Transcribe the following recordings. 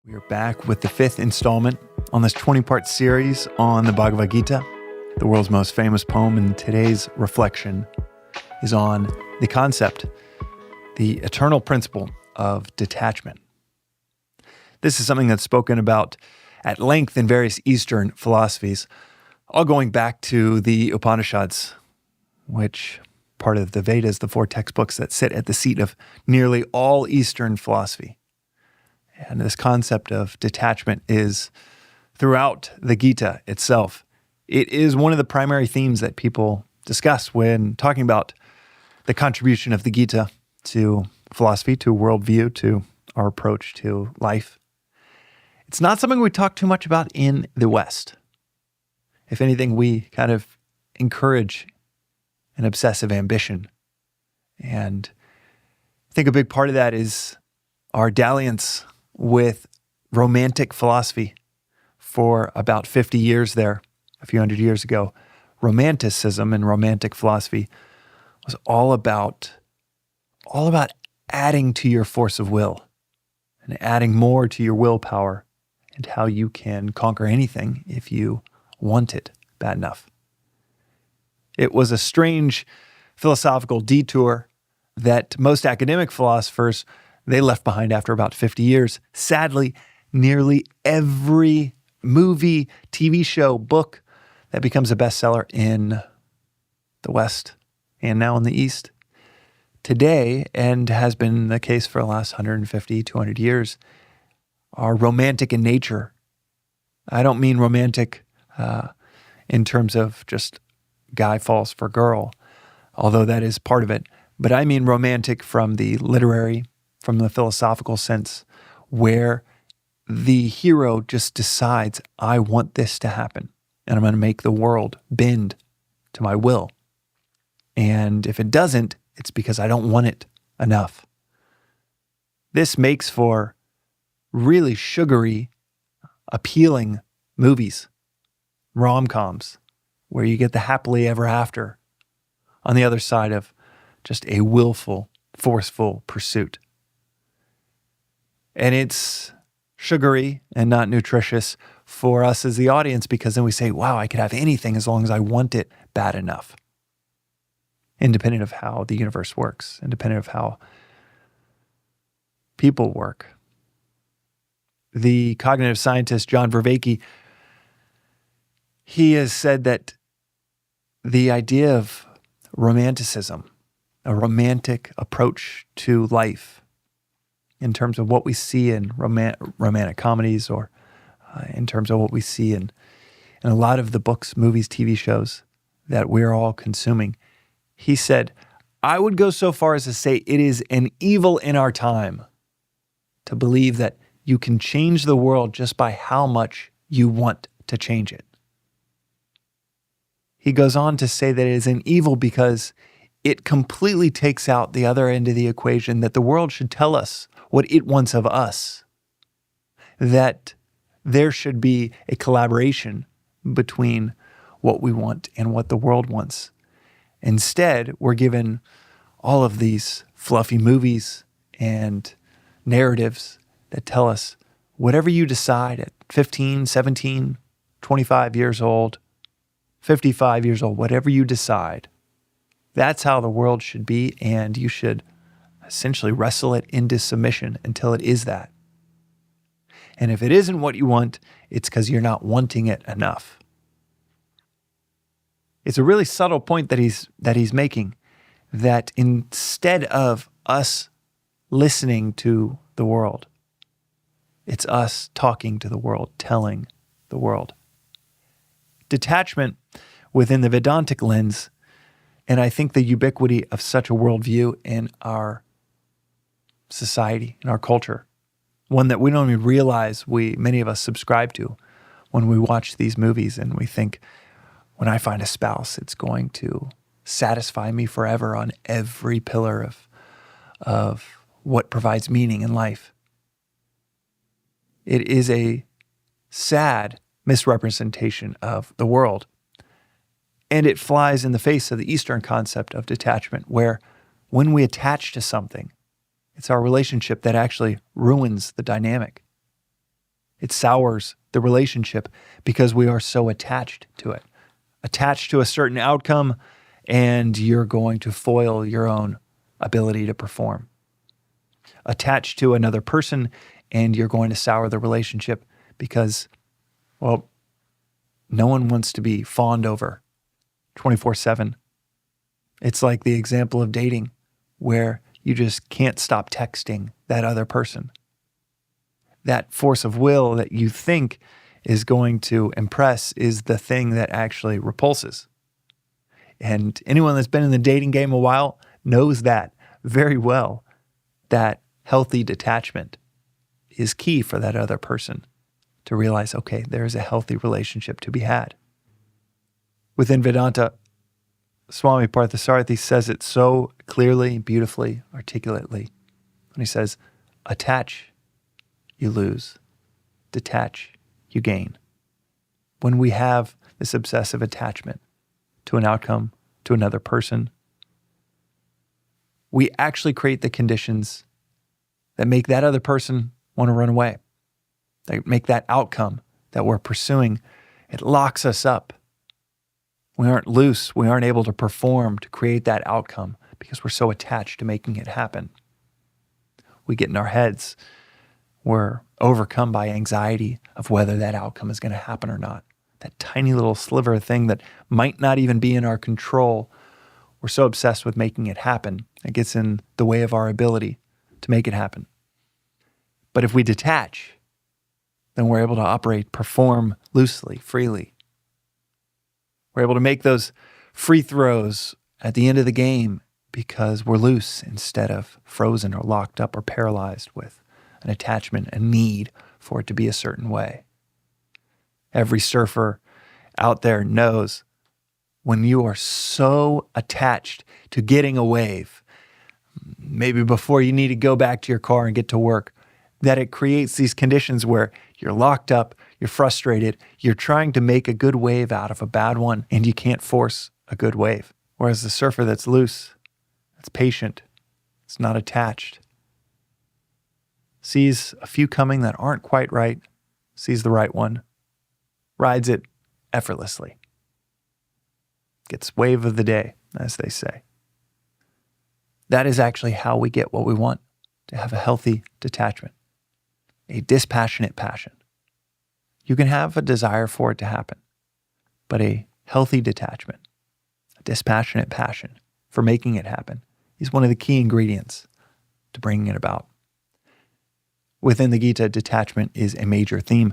We are back with the fifth installment on this 20-part series on the Bhagavad Gita, the world's most famous poem, and today's reflection is on the concept, the eternal principle of detachment. This is something that's spoken about at length in various Eastern philosophies, all going back to the Upanishads, which part of the Vedas, the four textbooks that sit at the seat of nearly all Eastern philosophy. And this concept of detachment is throughout the Gita itself. It is one of the primary themes that people discuss when talking about the contribution of the Gita to philosophy, to worldview, to our approach to life. It's not something we talk too much about in the West. If anything, we kind of encourage an obsessive ambition. And I think a big part of that is our dalliance with romantic philosophy. For about 50 years there, a few hundred years ago, romanticism and romantic philosophy was all about adding to your force of will and adding more to your willpower and how you can conquer anything if you want it bad enough. It was a strange philosophical detour that most academic philosophers, they left behind after about 50 years. Sadly, nearly every movie, TV show, book that becomes a bestseller in the West and now in the East today, and has been the case for the last 150, 200 years, are romantic in nature. I don't mean romantic in terms of just guy falls for girl, although that is part of it, but I mean romantic from the literary, from the philosophical sense, where the hero just decides, I want this to happen, and I'm going to make the world bend to my will. And if it doesn't, it's because I don't want it enough. This makes for really sugary, appealing movies, rom-coms, where you get the happily ever after on the other side of just a willful, forceful pursuit. And it's sugary and not nutritious for us as the audience, because then we say, wow, I could have anything as long as I want it bad enough. Independent of how the universe works, independent of how people work. The cognitive scientist John Vervaeke, he has said that the idea of romanticism, a romantic approach to life, in terms of what we see in romantic comedies, or in terms of what we see in a lot of the books, movies, TV shows that we're all consuming. He said, I would go so far as to say it is an evil in our time to believe that you can change the world just by how much you want to change it. He goes on to say that it is an evil because it completely takes out the other end of the equation, that the world should tell us what it wants of us, that there should be a collaboration between what we want and what the world wants. Instead, we're given all of these fluffy movies and narratives that tell us whatever you decide at 15, 17, 25 years old, 55 years old, whatever you decide, that's how the world should be, and you should essentially wrestle it into submission until it is that. And if it isn't what you want, it's because you're not wanting it enough. It's a really subtle point that he's making, that instead of us listening to the world, it's us talking to the world, telling the world. Detachment within the Vedantic lens, and I think the ubiquity of such a worldview in our society, in our culture, one that we don't even realize many of us subscribe to when we watch these movies and we think, when I find a spouse, it's going to satisfy me forever on every pillar of what provides meaning in life. It is a sad misrepresentation of the world. And it flies in the face of the Eastern concept of detachment, where when we attach to something, it's our relationship that actually ruins the dynamic. It sours the relationship because we are so attached to it. Attached to a certain outcome, and you're going to foil your own ability to perform. Attached to another person, and you're going to sour the relationship because, well, no one wants to be fawned over 24/7. It's like the example of dating where you just can't stop texting that other person. That force of will that you think is going to impress is the thing that actually repulses. And anyone that's been in the dating game a while knows that very well, that healthy detachment is key for that other person to realize, okay, there's a healthy relationship to be had. Within Vedanta, Swami Parthasarathi says it so clearly, beautifully, articulately. When he says, attach, you lose. Detach, you gain. When we have this obsessive attachment to an outcome, to another person, we actually create the conditions that make that other person want to run away. They make that outcome that we're pursuing, it locks us up. We aren't loose. We aren't able to perform to create that outcome because we're so attached to making it happen. We get in our heads. We're overcome by anxiety of whether that outcome is going to happen or not. That tiny little sliver of thing that might not even be in our control. We're so obsessed with making it happen. It gets in the way of our ability to make it happen. But if we detach, then we're able to operate, perform loosely, freely. We're able to make those free throws at the end of the game because we're loose instead of frozen or locked up or paralyzed with an attachment, a need for it to be a certain way. Every surfer out there knows when you are so attached to getting a wave, maybe before you need to go back to your car and get to work, that it creates these conditions where you're locked up, you're frustrated, you're trying to make a good wave out of a bad one, and you can't force a good wave. Whereas the surfer that's loose, that's patient, it's not attached, sees a few coming that aren't quite right, sees the right one, rides it effortlessly. Gets wave of the day, as they say. That is actually how we get what we want, to have a healthy detachment, a dispassionate passion. You can have a desire for it to happen, but a healthy detachment, a dispassionate passion for making it happen is one of the key ingredients to bringing it about. Within the Gita, detachment is a major theme,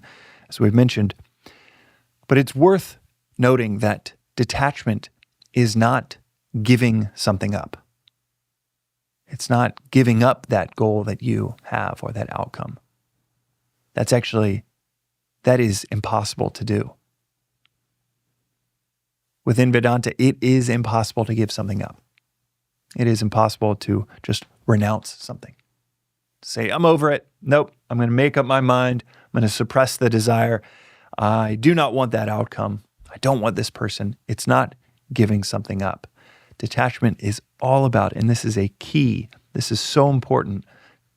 as we've mentioned, but it's worth noting that detachment is not giving something up. It's not giving up that goal that you have or that outcome. That is impossible to do. Within Vedanta, it is impossible to give something up. It is impossible to just renounce something. Say, I'm over it. Nope, I'm going to make up my mind. I'm going to suppress the desire. I do not want that outcome. I don't want this person. It's not giving something up. Detachment is all about, and this is a key, this is so important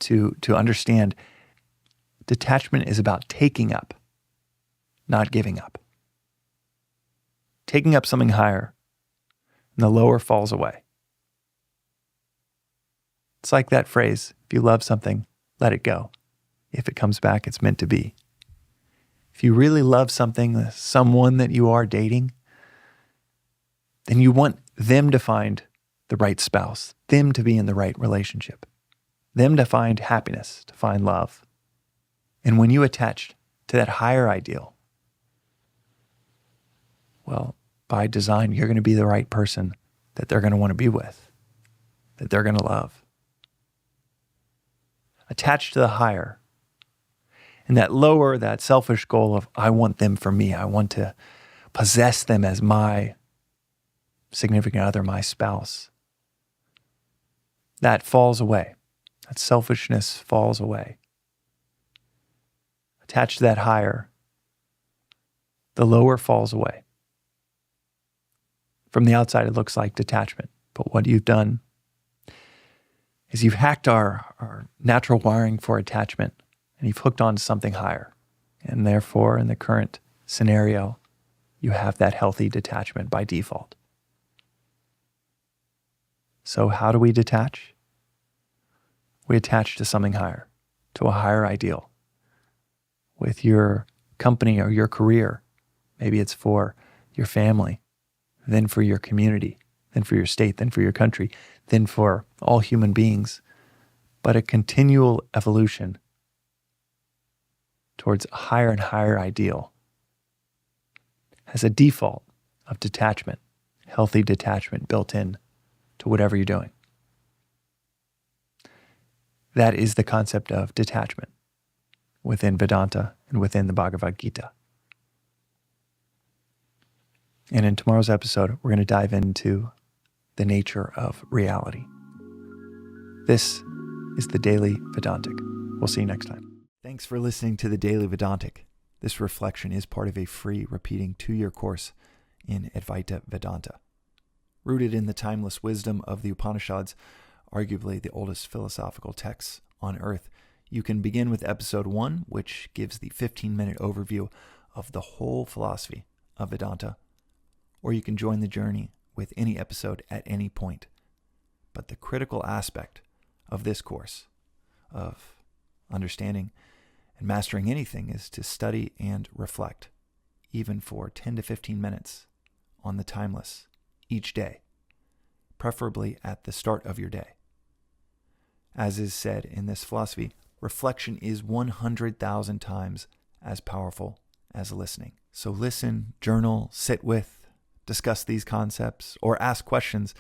to understand. Detachment is about taking up, not giving up. Taking up something higher, and the lower falls away. It's like that phrase, if you love something, let it go. If it comes back, it's meant to be. If you really love something, someone that you are dating, then you want them to find the right spouse, them to be in the right relationship, them to find happiness, to find love. And when you attach to that higher ideal, well, by design, you're going to be the right person that they're going to want to be with, that they're going to love. Attached to the higher, and that lower, that selfish goal of, I want them for me, I want to possess them as my significant other, my spouse. That falls away. That selfishness falls away. Attached to that higher, the lower falls away. From the outside, it looks like detachment. But what you've done is you've hacked our natural wiring for attachment, and you've hooked on to something higher. And therefore, in the current scenario, you have that healthy detachment by default. So how do we detach? We attach to something higher, to a higher ideal. With your company or your career, maybe it's for your family, then for your community, then for your state, then for your country, then for all human beings, but a continual evolution towards a higher and higher ideal has a default of detachment, healthy detachment built in to whatever you're doing. That is the concept of detachment within Vedanta and within the Bhagavad Gita. And in tomorrow's episode, we're going to dive into the nature of reality. This is the Daily Vedantic. We'll see you next time. Thanks for listening to the Daily Vedantic. This reflection is part of a free repeating 2-year course in Advaita Vedanta. Rooted in the timeless wisdom of the Upanishads, arguably the oldest philosophical texts on earth, you can begin with episode 1, which gives the 15-minute overview of the whole philosophy of Vedanta, or you can join the journey with any episode at any point. But the critical aspect of this course, of understanding and mastering anything, is to study and reflect, even for 10 to 15 minutes on the timeless each day, preferably at the start of your day. As is said in this philosophy, reflection is 100,000 times as powerful as listening. So listen, journal, sit with, discuss these concepts, or ask questions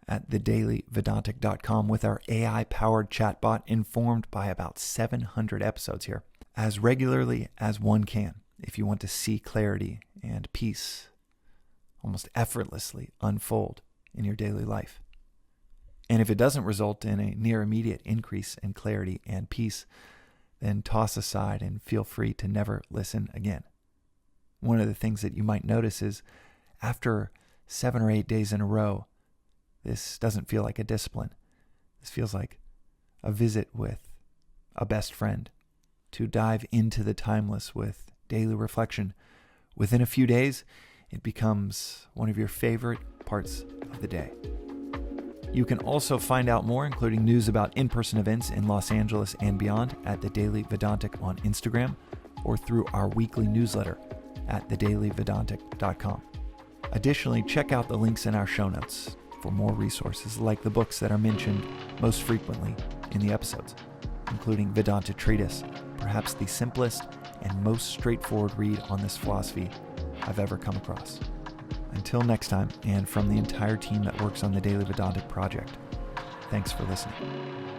at thedailyvedantic.com with our AI-powered chatbot informed by about 700 episodes here, as regularly as one can if you want to see clarity and peace almost effortlessly unfold in your daily life. And if it doesn't result in a near immediate increase in clarity and peace, then toss aside and feel free to never listen again. One of the things that you might notice is after 7 or 8 days in a row, this doesn't feel like a discipline. This feels like a visit with a best friend to dive into the timeless with daily reflection. Within a few days, it becomes one of your favorite parts of the day. You can also find out more, including news about in-person events in Los Angeles and beyond, at the Daily Vedantic on Instagram or through our weekly newsletter at thedailyvedantic.com. Additionally, check out the links in our show notes for more resources like the books that are mentioned most frequently in the episodes, including Vedanta Treatise, perhaps the simplest and most straightforward read on this philosophy I've ever come across. Until next time, and from the entire team that works on the Daily Vedantic project, thanks for listening.